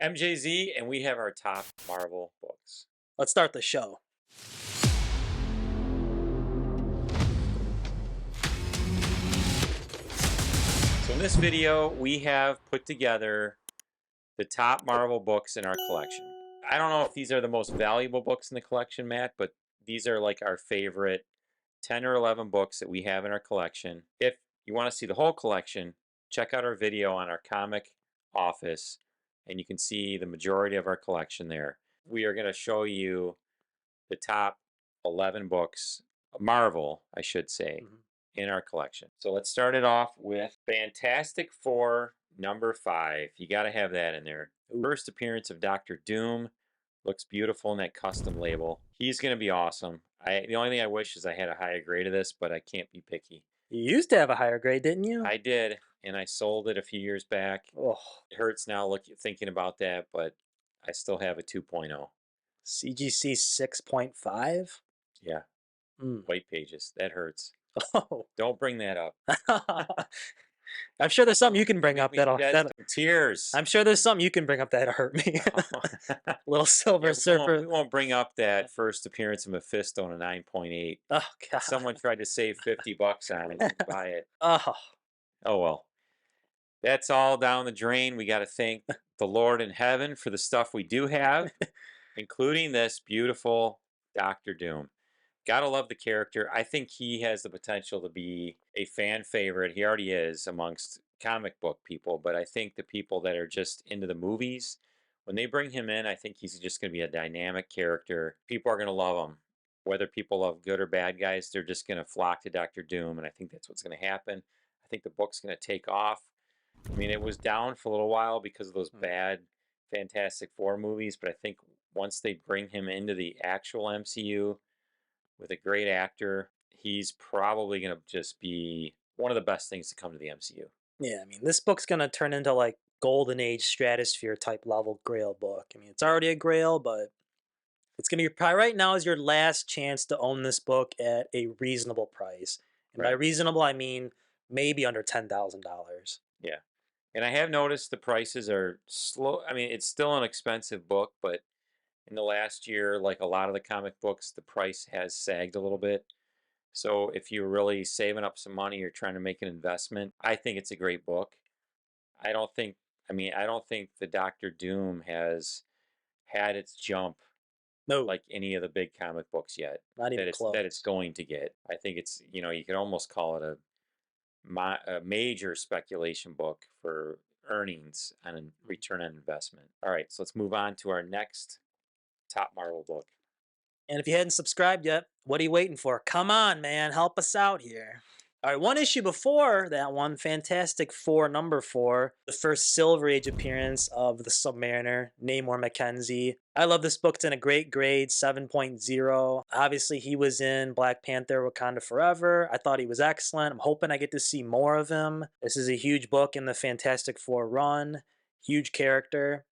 MJZ, and we have our top Marvel books. Let's start the show. So in this video, we have put together the top Marvel books in our collection. I don't know if these are the most valuable books in the collection, Matt, but these are like our favorite 10 or 11 books that we have in our collection. If you want to see the whole collection, check out our video on our comic office, and you can see the majority of our collection there. We are going to show you the top 11 books, Marvel, I should say, in our collection. So let's start it off with Fantastic Four #5. You got to have that in there. First appearance of Doctor Doom. Looks beautiful in that custom label. He's going to be awesome. The only thing I wish is I had a higher grade of this, but I can't be picky. You used to have a higher grade, didn't you? I did, and I sold it a few years back. Oh, It hurts now thinking about that, but I still have a 2.0. CGC 6.5? Yeah. White pages. That hurts. Oh. Don't bring that up. I'm sure there's something you can bring up that'll tears. I'm sure there's something you can bring up that'll hurt me. Little Silver Surfer. We won't bring up that first appearance of Mephisto in a 9.8. Oh God. Someone tried to save $50 on it and buy it. Oh well. That's all down the drain. We got to thank the Lord in heaven for the stuff we do have, including this beautiful Doctor Doom. Gotta love the character. I think he has the potential to be a fan favorite. He already is amongst comic book people, but I think the people that are just into the movies, when they bring him in, I think he's just going to be a dynamic character. People are going to love him. Whether people love good or bad guys, they're just going to flock to Doctor Doom, and I think that's what's going to happen. I think the book's going to take off. I mean, it was down for a little while because of those bad Fantastic Four movies, but I think once they bring him into the actual MCU, with a great actor, he's probably going to just be one of the best things to come to the MCU. yeah, I mean, this book's gonna turn into like Golden Age Stratosphere type level Grail book. I mean, it's already a Grail, but it's gonna be probably right now is your last chance to own this book at a reasonable price. And by reasonable, I mean maybe under $10,000. Yeah, and I have noticed the prices are slow. I mean, it's still an expensive book, but in the last year, like a lot of the comic books, the price has sagged a little bit. So if you're really saving up some money or trying to make an investment, I think it's a great book. I don't think the Doctor Doom has had its jump like any of the big comic books yet. Not even close. That it's going to get. I think it's, you could almost call it a major speculation book for earnings and return on investment. All right, so let's move on to our next top Marvel book. And if you hadn't subscribed yet, what are you waiting for? Come on, man, help us out here. All right, one issue before that one, Fantastic Four #4, the first Silver Age appearance of the Submariner, Namor Mackenzie. I love this book. It's in a great grade, 7.0. Obviously, he was in Black Panther, Wakanda Forever. I thought he was excellent. I'm hoping I get to see more of him. This is a huge book in the Fantastic Four run. Huge character.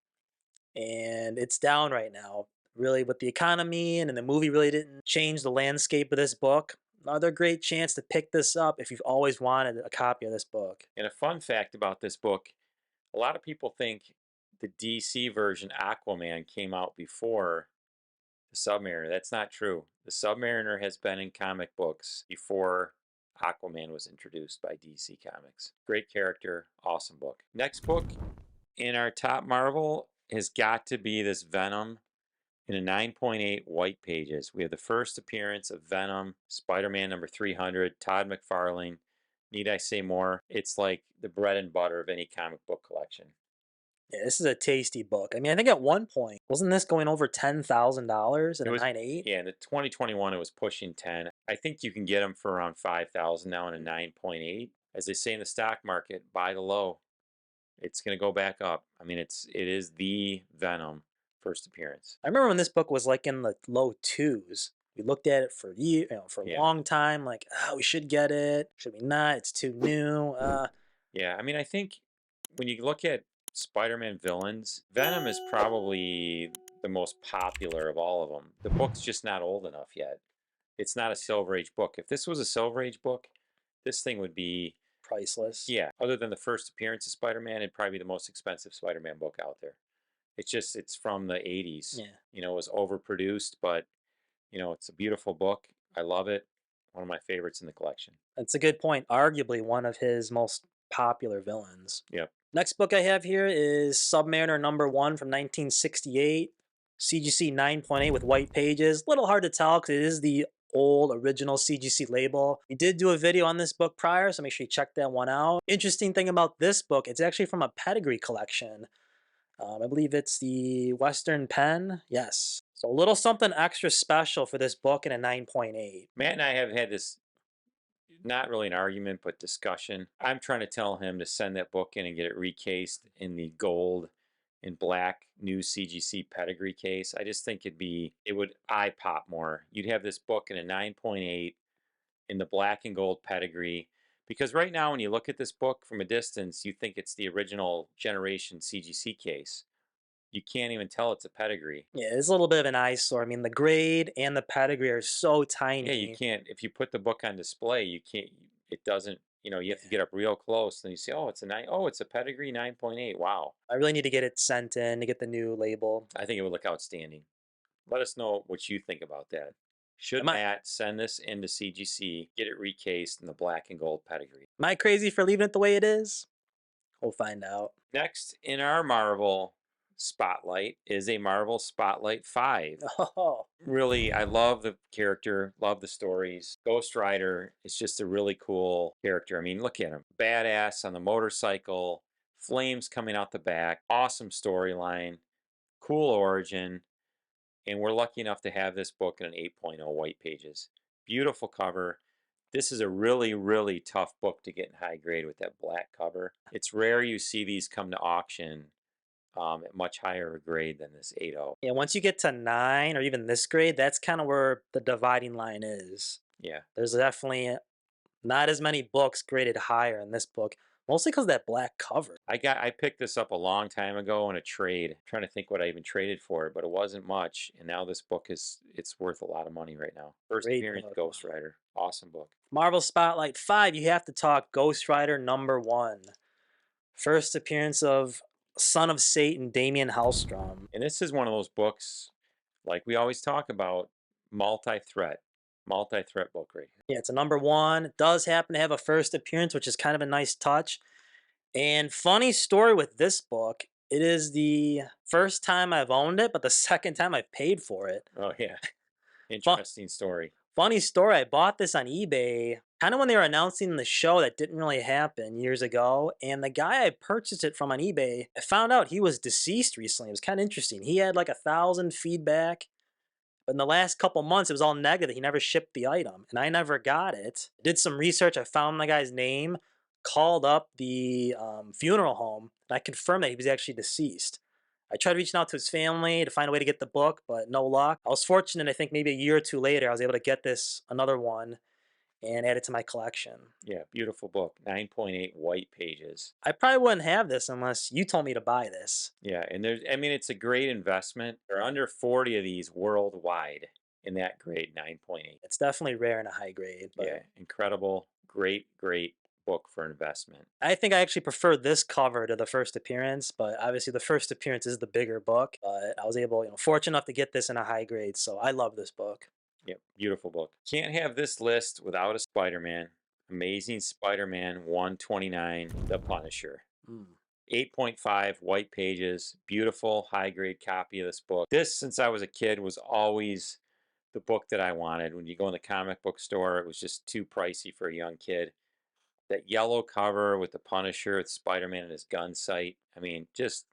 And it's down right now. Really, with the economy and the movie really didn't change the landscape of this book. Another great chance to pick this up if you've always wanted a copy of this book. And a fun fact about this book, a lot of people think the DC version Aquaman came out before the Submariner. That's not true. The Submariner has been in comic books before Aquaman was introduced by DC Comics. Great character, awesome book. Next book in our top Marvel has got to be this Venom in a 9.8 white pages. We have the first appearance of Venom, Spiderman #300, Todd McFarlane. Need I say more? It's like the bread and butter of any comic book collection. Yeah, this is a tasty book. I mean, I think at one point, wasn't this going over $10,000 in a 9.8? Yeah, in the 2021, it was pushing 10. I think you can get them for around 5,000 now in a 9.8. As they say in the stock market, buy the low. It's going to go back up. I mean, it is the Venom first appearance. I remember when this book was like in the low 2s. We looked at it for a long time. Like, we should get it. Should we not? It's too new. Yeah, I mean, I think when you look at Spider-Man villains, Venom is probably the most popular of all of them. The book's just not old enough yet. It's not a Silver Age book. If this was a Silver Age book, this thing would be priceless. Yeah, other than the first appearance of Spider-Man, it'd probably be the most expensive Spider-Man book out there. It's from the 80s. Yeah. You know, it was overproduced, but it's a beautiful book. I love it. One of my favorites in the collection. That's a good point. Arguably one of his most popular villains. Yep. Next book I have here is Submariner #1 from 1968. CGC 9.8 with white pages. Little hard to tell because it is the old original CGC label. We did do a video on this book prior, so make sure you check that one out. Interesting thing about this book, it's actually from a pedigree collection. I believe it's the Western Pen. Yes. So a little something extra special for this book in a 9.8. Matt and I have had this, not really an argument, but discussion. I'm trying to tell him to send that book in and get it recased in the gold and black new CGC pedigree case. I just think it would eye pop more. You'd have this book in a 9.8 in the black and gold pedigree. Because right now, when you look at this book from a distance, you think it's the original generation CGC case. You can't even tell it's a pedigree. Yeah, it's a little bit of an eyesore. I mean, the grade and the pedigree are so tiny. Yeah, you can't. If you put the book on display, you can't. It doesn't. You have to get up real close, and you say, "Oh, it's a nine. Oh, it's a pedigree 9.8. Wow." I really need to get it sent in to get the new label. I think it would look outstanding. Let us know what you think about that. Should Am I, Matt send this into CGC, get it recased in the black and gold pedigree? am I crazy for leaving it the way it is? We'll find out. Next in our Marvel Spotlight is a Marvel Spotlight 5. Oh, Really, I love the character, love the stories. Ghost Rider is just a really cool character. I mean, look at him. Badass on the motorcycle, flames coming out the back, awesome storyline, cool origin. And we're lucky enough to have this book in an 8.0 white pages. Beautiful cover. This is a really, really tough book to get in high grade with that black cover. It's rare you see these come to auction at much higher grade than this 8.0. yeah. Once you get to 9 or even this grade, that's kind of where the dividing line is. Yeah. There's definitely not as many books graded higher in this book, mostly because of that black cover. I picked this up a long time ago in a trade. I'm trying to think what I even traded for it, but it wasn't much. And now this book it's worth a lot of money right now. First Great appearance, book. Ghost Rider. Awesome book. Marvel Spotlight 5, you have to talk Ghost Rider #1. First appearance of Son of Satan, Damian Hellstrom. And this is one of those books, like we always talk about, multi-threat book right here. Yeah, it's a #1. It does happen to have a first appearance, which is kind of a nice touch. And funny story with this book, it is the first time I've owned it, but the second time I've paid for it. Oh yeah, interesting story. Funny story, I bought this on eBay kind of when they were announcing the show that didn't really happen years ago. And the guy I purchased it from on eBay, I found out he was deceased recently. It was kind of interesting. He had like 1,000 feedback, but in the last couple months, it was all negative. He never shipped the item, and I never got it. I did some research. I found the guy's name, called up the funeral home, and I confirmed that he was actually deceased. I tried reaching out to his family to find a way to get the book, but no luck. I was fortunate, I think maybe a year or two later, I was able to get this, another one, and add it to my collection. Yeah, beautiful book. 9.8 white pages. I probably wouldn't have this unless you told me to buy this. Yeah, and it's a great investment. There are under 40 of these worldwide in that grade, 9.8. It's definitely rare in a high grade, but Yeah, incredible. Great book for investment. I think I actually prefer this cover to the first appearance, but obviously the first appearance is the bigger book. But I was able, fortunate enough to get this in a high grade, so I love this book. Yep, beautiful book. Can't have this list without a Spider-Man. Amazing Spider-Man 129, The Punisher. Mm. 8.5 white pages, beautiful high grade copy of this book. This, since I was a kid, was always the book that I wanted. When you go in the comic book store, it was just too pricey for a young kid. That yellow cover with the Punisher, with Spider-Man and his gun sight. I mean, just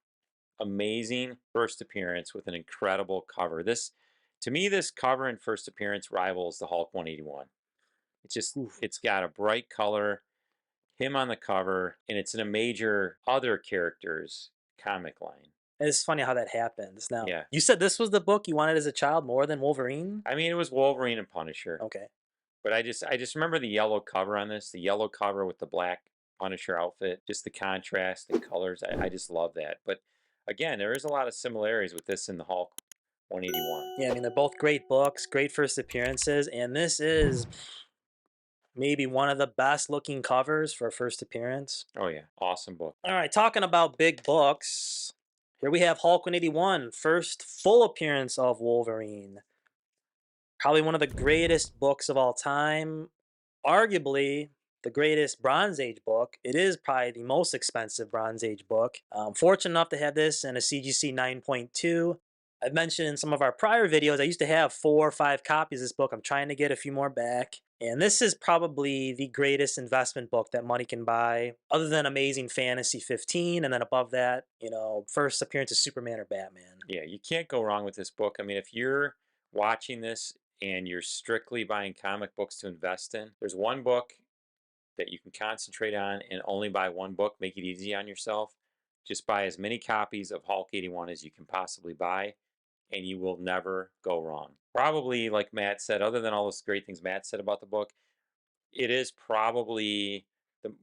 amazing first appearance with an incredible cover. To me, this cover and first appearance rivals the Hulk 181. It's got a bright color, him on the cover, and it's in a major other characters comic line. It's funny how that happens. Now, Yeah. you said this was the book you wanted as a child more than Wolverine? I mean, it was Wolverine and Punisher. Okay. But I just remember the yellow cover on this, the yellow cover with the black Punisher outfit, just the contrast and colors. I just love that. But again, there is a lot of similarities with this and the Hulk 181. Yeah, I mean, they're both great books, great first appearances, and this is maybe one of the best looking covers for a first appearance. Oh yeah, awesome book. All right, talking about big books, Here we have Hulk 181, first full appearance of Wolverine. Probably one of the greatest books of all time. Arguably the greatest Bronze Age book. It is probably the most expensive Bronze Age book. Fortunate enough to have this in a CGC 9.2. I've mentioned in some of our prior videos, I used to have 4 or 5 copies of this book. I'm trying to get a few more back. And this is probably the greatest investment book that money can buy, other than Amazing Fantasy 15. And then above that, first appearance of Superman or Batman. Yeah, you can't go wrong with this book. I mean, if you're watching this and you're strictly buying comic books to invest in, there's one book that you can concentrate on and only buy one book, make it easy on yourself. Just buy as many copies of Hulk 81 as you can possibly buy, and you will never go wrong. Probably, like Matt said, other than all those great things Matt said about the book, it is probably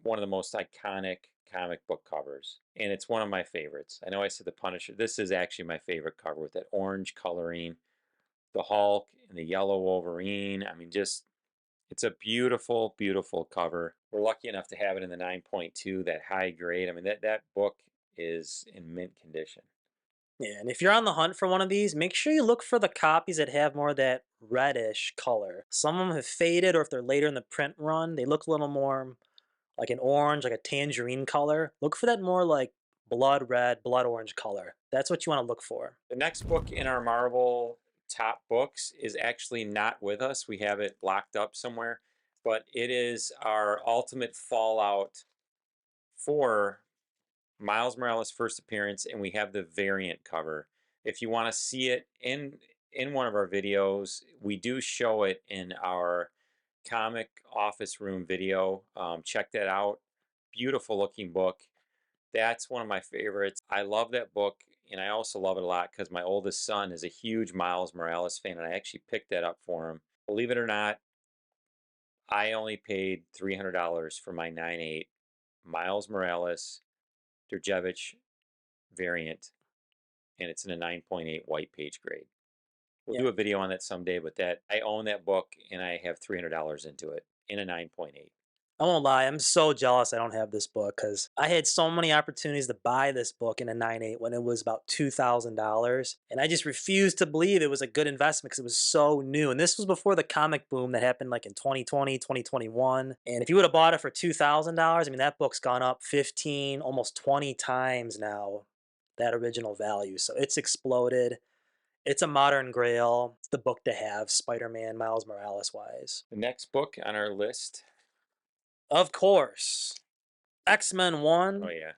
one of the most iconic comic book covers, and it's one of my favorites. I know I said the Punisher. This is actually my favorite cover with that orange coloring, the Hulk and the yellow Wolverine. I mean, just it's a beautiful, beautiful cover. We're lucky enough to have it in the 9.2, that high grade. I mean, that book is in mint condition. Yeah, and if you're on the hunt for one of these, make sure you look for the copies that have more of that reddish color. Some of them have faded, or if they're later in the print run, they look a little more like an orange, like a tangerine color. Look for that more like blood red, blood orange color. That's what you want to look for. The next book in our Marvel top books is actually not with us. We have it locked up somewhere, but it is our ultimate fallout for Miles Morales' first appearance, and we have the variant cover. If you want to see it in one of our videos, we do show it in our comic office room video. Check that out. Beautiful looking book. That's one of my favorites. I love that book, and I also love it a lot because my oldest son is a huge Miles Morales fan, and I actually picked that up for him. Believe it or not, I only paid $300 for my 9.8 Miles Morales Derjevich variant, and it's in a 9.8 white page grade. We'll Yeah. do a video on that someday, but that I own that book and I have $300 into it in a 9.8. I won't lie, I'm so jealous I don't have this book because I had so many opportunities to buy this book in a 9.8 when it was about $2,000. And I just refused to believe it was a good investment because it was so new. And this was before the comic boom that happened like in 2020, 2021. And if you would have bought it for $2,000, I mean, that book's gone up 15, almost 20 times now, that original value. So it's exploded. It's a modern grail. It's the book to have, Spider-Man, Miles Morales wise. The next book on our list, Of course, X-Men oh 1. yeah,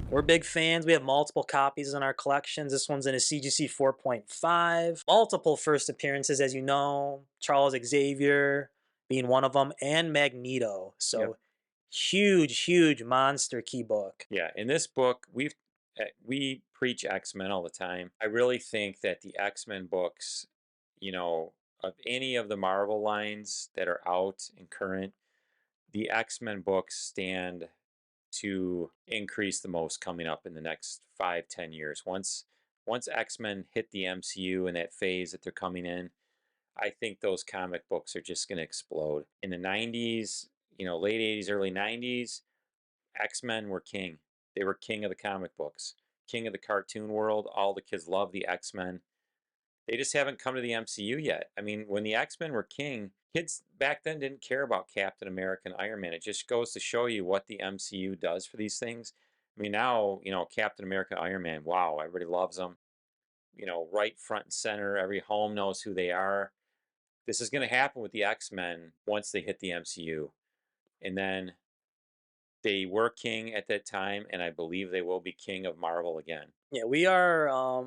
We're big fans. We have multiple copies in our collections. This one's in a CGC 4.5. Multiple first appearances, as you know. Charles Xavier being one of them, and Magneto. So yep. huge, huge monster key book. Yeah, in this book, we preach X-Men all the time. I really think that the X-Men books, of any of the Marvel lines that are out and current, the X-Men books stand to increase the most coming up in the next 5-10 years. Once X-Men hit the MCU in that phase that they're coming in, I think those comic books are just going to explode. In the 90s, late 80s, early 90s, X-Men were king. They were king of the comic books, king of the cartoon world. All the kids love the X-Men. They just haven't come to the MCU yet. I mean, when the X-Men were king, kids back then didn't care about Captain America and Iron Man. It just goes to show you what the MCU does for these things. I mean, now, Captain America, Iron Man, wow, everybody loves them. Right front and center. Every home knows who they are. This is going to happen with the X-Men once they hit the MCU. And then they were king at that time, and I believe they will be king of Marvel again. Yeah, we are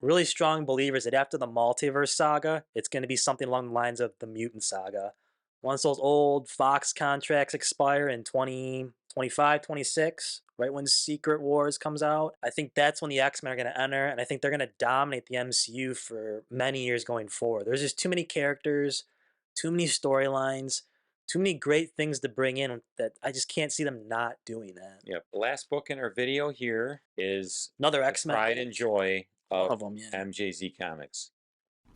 really strong believers that after the multiverse saga, it's going to be something along the lines of the mutant saga. Once those old Fox contracts expire in 2025, 26, right when Secret Wars comes out, I think that's when the X-Men are going to enter, and I think they're going to dominate the MCU for many years going forward. There's just too many characters, too many storylines, too many great things to bring in that I just can't see them not doing that. Yep. The last book in our video here is Another the X-Men Pride and book. Joy One of of them, yeah. MJZ Comics.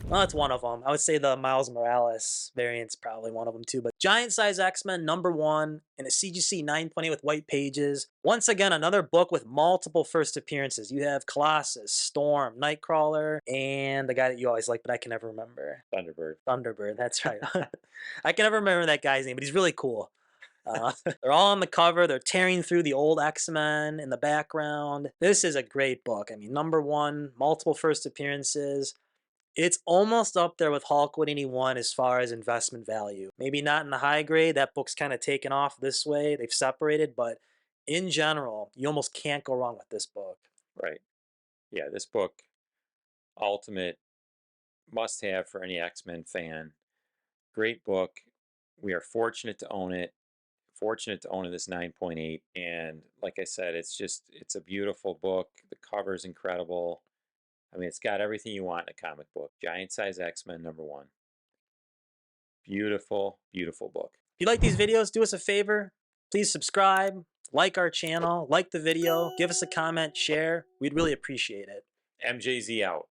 Well, that's one of them. I would say the Miles Morales variant's probably one of them too. But Giant Size X-Men #1 in a CGC 9.8 with white pages. Once again, another book with multiple first appearances. You have Colossus, Storm, Nightcrawler, and the guy that you always like, but I can never remember. Thunderbird. Thunderbird, that's right. I can never remember that guy's name, but he's really cool. They're all on the cover. They're tearing through the old X-Men in the background. This is a great book. I mean, #1, multiple first appearances. It's almost up there with Hulk What 81 as far as investment value. Maybe not in the high grade. That book's kind of taken off this way. They've separated, but in general, you almost can't go wrong with this book. Right. Yeah, this book, ultimate must have for any X-Men fan. Great book. We are fortunate to own it. Fortunate to own it, this 9.8. And like I said, it's a beautiful book. The cover's incredible. I mean, it's got everything you want in a comic book. Giant Size X-Men #1. Beautiful, beautiful book. If you like these videos, do us a favor. Please subscribe, like our channel, like the video, give us a comment, share. We'd really appreciate it. MJZ out.